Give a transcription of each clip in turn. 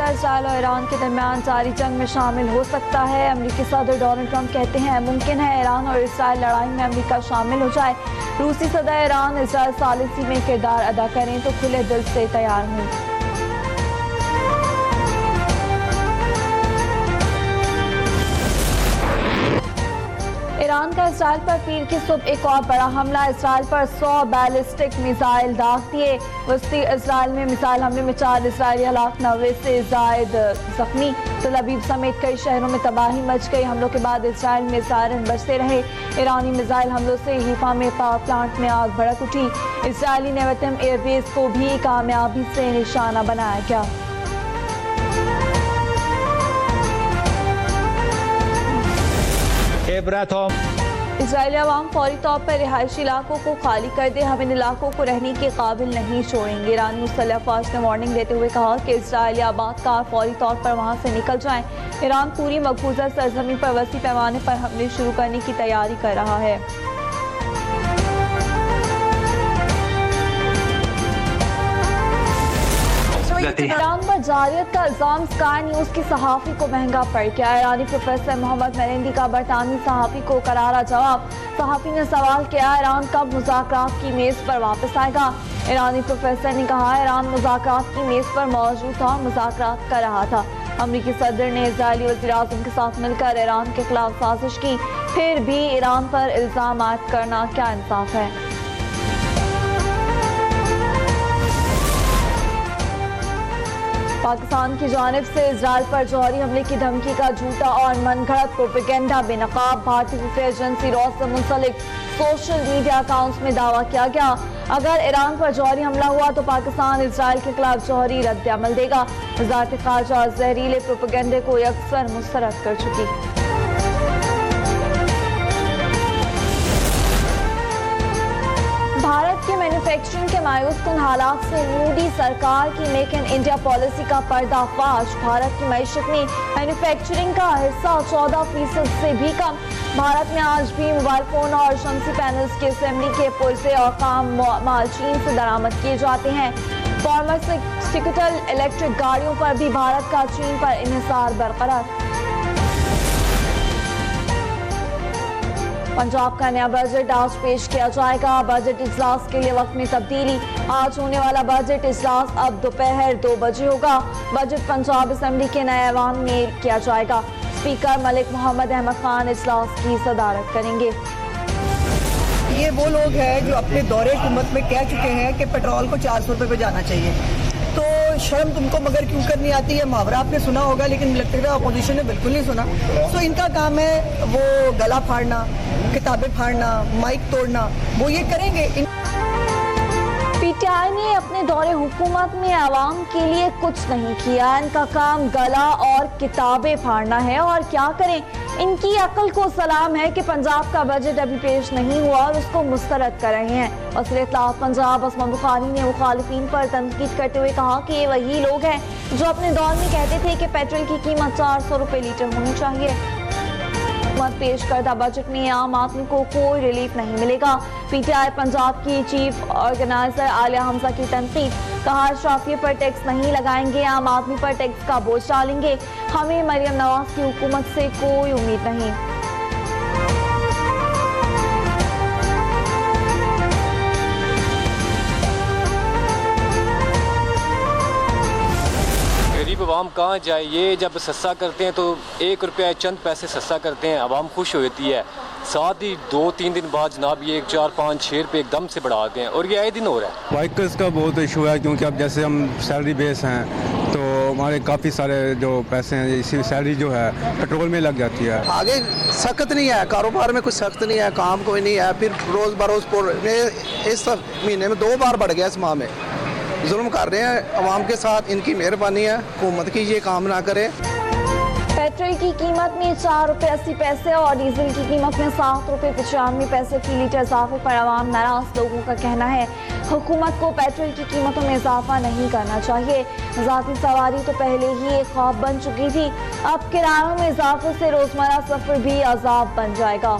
पर इसराइल और ईरान के दरमियान जारी जंग में शामिल हो सकता है। अमेरिकी सदर डोनाल्ड ट्रंप कहते हैं मुमकिन है ईरान और इसराइल लड़ाई में अमेरिका शामिल हो जाए। रूसी सदर ईरान इसराइल सालिसी में किरदार अदा करें तो खुले दिल से तैयार हूँ। ईरान का इसराइल पर पीर की सुबह एक और बड़ा हमला। इसराइल पर 100 बैलिस्टिक मिसाइल दाग दिए। वस्ती इसराइल में मिसाइल हमले में 4 इसराइली हलाक, 90 से जायद जख्मी। तल अवीव समेत कई शहरों में तबाही मच गई। हमलों के बाद इसराइल में सायरन बजते रहे। ईरानी मिसाइल हमलों से हीफा में पावर प्लांट में आग भड़क उठी। इसराइली नेवतम एयरबेस को भी कामयाबी से निशाना बनाया गया। इजरायली अवाम फौरी तौर पर रिहायशी इलाकों को खाली कर दे, हम इन इलाकों को रहने के काबिल नहीं छोड़ेंगे। ईरानी मुसल्लह फौज ने वार्निंग देते हुए कहा कि इजरायली आबादकार फौरी तौर पर वहां से निकल जाएं। ईरान पूरी मकबूजा सरजमीन पर वसी पैमाने पर हमले शुरू करने की तैयारी कर रहा है। ईरान पर जारियत का इल्जाम स्काई न्यूज की सहाफ़ी को महंगा पड़ गया। ईरानी प्रोफेसर मोहम्मद मेहंदी का बरतानवी सहाफ़ी को करारा जवाब। सहाफ़ी ने सवाल किया ईरान कब मुज़ाकरात की मेज़ पर वापस आएगा। ईरानी प्रोफेसर ने कहा ईरान मुज़ाकरात की मेज़ पर मौजूद था, मुज़ाकरात कर रहा था। अमरीकी सदर ने इजरायली वज़ीर-ए-आज़म के साथ मिलकर ईरान के खिलाफ साजिश की, फिर भी ईरान पर इल्ज़ाम आयद करना क्या इंसाफ है। पाकिस्तान की जानिब से इजराइल पर जौहरी हमले की धमकी का झूठा और मनगढ़ंत प्रोपेगेंडा बेनकाब। भारतीय खुफिया एजेंसी रॉ से मुंसलिक सोशल मीडिया अकाउंट्स में दावा किया गया अगर ईरान पर जौहरी हमला हुआ तो पाकिस्तान इजराइल के खिलाफ जौहरी रद्द-ए-अमल देगा। वज़ारत ख़ारजा जहरीले प्रोपेगेंडे को यकसर मुस्तरद कर चुकी। भारत के मैन्युफैक्चरिंग के मायूस कुन हालात से मोदी सरकार की मेक इन इंडिया पॉलिसी का पर्दाफाश। भारत की मईशत में मैन्युफैक्चरिंग का हिस्सा 14% से भी कम। भारत में आज भी मोबाइल फोन और शमसी पैनल्स के असेंबली के पुर्जे और काम माल चीन से दरामद किए जाते हैं। फार्मास्यूटिकल इलेक्ट्रिक गाड़ियों पर भी भारत का चीन पर इन्हिसार बरकरार। पंजाब का नया बजट आज पेश किया जाएगा। बजट इजलास के लिए वक्त में तब्दीली। आज होने वाला बजट इजलास अब दोपहर 2 बजे होगा। बजट पंजाब असेंबली के नए ऐवान में किया जाएगा। स्पीकर मलिक मोहम्मद अहमद खान इजलास की सदारत करेंगे। ये वो लोग हैं जो अपने दौरे हुकूमत में कह चुके हैं कि पेट्रोल को 400 रुपये पे जाना चाहिए। तो शर्म तुमको मगर क्यों करनी आती है। मुहावरा आपने सुना होगा लेकिन लगता है अपोजिशन ने बिल्कुल नहीं सुना। तो इनका काम है वो गला फाड़ना, किताबें फाड़ना, माइक तोड़ना, वो ये करेंगे। पीटीआई ने अपने दौरे हुकूमत में आवाम के लिए कुछ नहीं किया। इनका काम गला और किताबें फाड़ना है और क्या करें। इनकी अक्ल को सलाम है कि पंजाब का बजट अभी पेश नहीं हुआ और उसको मुस्तरद कर रहे हैं। वज़ीर इत्तलाआत पंजाब असमा बुखारी ने मुखालिफिन पर तनकीद करते हुए कहा कि ये वही लोग हैं जो अपने दौर में कहते थे कि पेट्रोल की कीमत 400 रुपये लीटर होनी चाहिए। पेश करदा बजट में आम आदमी को कोई रिलीफ नहीं मिलेगा। पीटीआई पंजाब की चीफ ऑर्गेनाइजर आलिया हमजा की तनकीद। कहा अशराफिये पर टैक्स नहीं लगाएंगे, आम आदमी पर टैक्स का बोझ डालेंगे। हमें मरियम नवाज की हुकूमत से कोई उम्मीद नहीं। गरीब आवाम कहाँ जाए। ये जब सस्ता करते हैं तो 1 रुपया चंद पैसे सस्ता करते हैं, आवाम खुश होती है। साथ ही 2-3 दिन बाद जनाब ये 4-5-6 रुपये एकदम से बढ़ाते हैं और ये आए दिन हो रहा है। बाइकर्स का बहुत इशू है क्योंकि अब जैसे हम सैलरी बेस हैं तो हमारे काफ़ी सारे जो पैसे हैं इसी सैलरी जो है पेट्रोल में लग जाती है। आगे सख्त नहीं है, कारोबार में कुछ सख्त नहीं है, काम कोई नहीं है। फिर रोज़ बरोज़ इस महीने में 2 बार बढ़ गया। इस माह में जुल्म कर रहे हैं अवाम के साथ। इनकी मेहरबानी है हुकूमत की, ये काम ना करे। पेट्रोल की कीमत में 4 रुपये 80 पैसे और डीजल की कीमत में 7 रुपये 95 पैसे फी लीटर इजाफे पर आवाम नाराज। लोगों का कहना है हुकूमत को पेट्रोल की कीमतों में इजाफा नहीं करना चाहिए। ज़ाती सवारी तो पहले ही एक ख्वाब बन चुकी थी, अब किरायों में इजाफे से रोजमर्रा सफर भी अजाब बन जाएगा।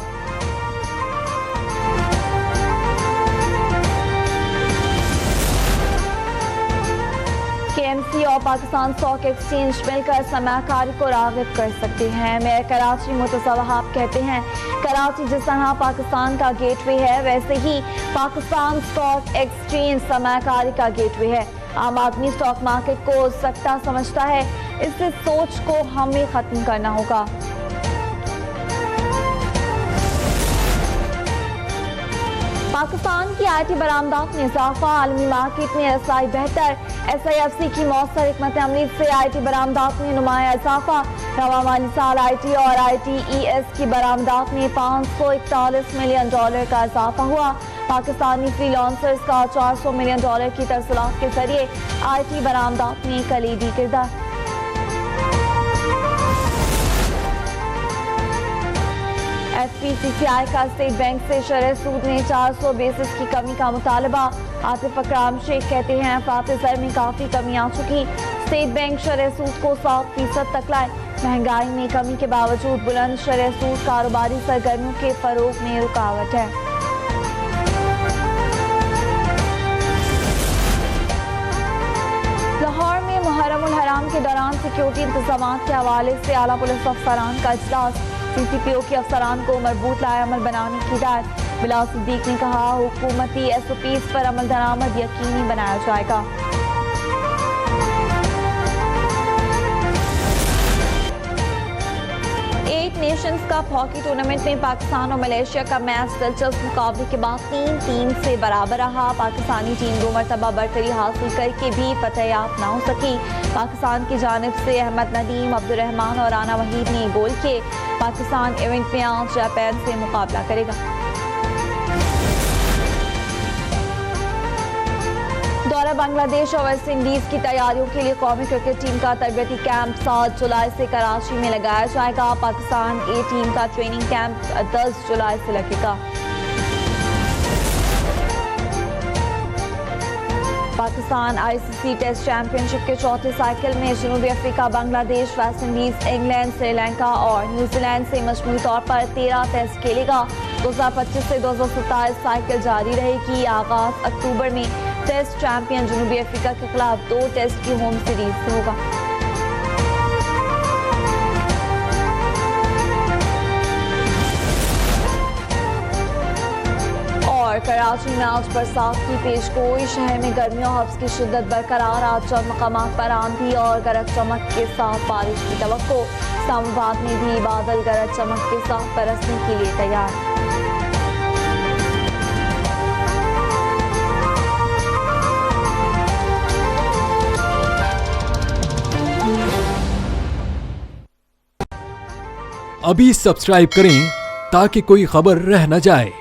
KMC और पाकिस्तान स्टॉक एक्सचेंज मिलकर सरमायाकारी को राग़िब कर सकते हैं। मेयर कराची मुर्तज़ा वहाब कहते हैं, कराची जिस तरह पाकिस्तान का गेटवे है, वैसे ही पाकिस्तान स्टॉक एक्सचेंज सरमायाकारी का गेटवे है। आम आदमी स्टॉक मार्केट को सट्टा समझता है, इस सोच को हमें ख़त्म करना होगा। पाकिस्तान की IT बरामदात में इजाफा, आलमी मार्केट में रसाई बेहतर, SIFC की मौसर हिकमत अमली से IT बरामदात में नुमाया इजाफा। रवा माली साल IT और ITES की बरामदात में $541 मिलियन का इजाफा हुआ। पाकिस्तानी फ्रीलांसर्स का $400 मिलियन की तरसलात के जरिए IT बरामदात में कलीदी किरदार। FPCCI का स्टेट बैंक से शरह सूद में 400 बेसिस की कमी का मुतालबा। आतिफ अकराम शेख कहते हैं, अफरात ज़र में काफ़ी कमी आ चुकी, स्टेट बैंक शरह सूद को 7% तक लाए। महंगाई में कमी के बावजूद बुलंद शरह सूद कारोबारी सरगर्मियों के फरोग में रुकावट है। लाहौर में मुहर्रम उल हराम के दौरान सिक्योरिटी इंतजाम के हवाले से आला पुलिस अफसरान का इजलास। CCPO के अफसरान को मरबूत लाएअमल बनाने की हिदायत। बिलाल सिद्दीक ने कहा, हुकूमती SOPs पर अमल दरामद यकीनी बनाया जाएगा। Eight nations cup hockey tournament में पाकिस्तान और मलेशिया का मैच दिलचस्प मुकाबले के बाद 3-3 से बराबर रहा। पाकिस्तानी टीम 2 मरतबा बरतरी हासिल करके भी फतेहयाब न हो सकी। पाकिस्तान की जानिब से अहमद नदीम, अब्दुर्रहमान और राना वहीद ने गोल किए। पाकिस्तान इवेंट में आज जापान से मुकाबला करेगा। दौरा बांग्लादेश और वेस्ट इंडीज की तैयारियों के लिए कौमी क्रिकेट टीम का तरबियती कैंप 7 जुलाई से कराची में लगाया जाएगा। पाकिस्तान ए टीम का ट्रेनिंग कैंप 10 जुलाई से लगेगा। पाकिस्तान ICC टेस्ट चैंपियनशिप के चौथे साइकिल में जनूबी Africa, Bangladesh, West Indies, England, Sri Lanka और न्यूजीलैंड से मजमूई तौर पर 13 टेस्ट खेलेगा। 2025 से 2027 साइकिल जारी रहेगी। आगाज अक्टूबर में टेस्ट चैंपियन जनूबी अफ्रीका के खिलाफ 2 टेस्ट की होम सीरीज से होगा। और कराची में आज बरसात की पेशगोई। शहर में गर्मी और हब्स की शिद्दत बरकरार। आज चंद मकामात पर आंधी और गरज चमक के साथ बारिश की तवक्को। इस्लामाबाद में भी बादल गरज चमक के साथ बरसने के लिए तैयार। अभी सब्सक्राइब करें ताकि कोई खबर रह न जाए।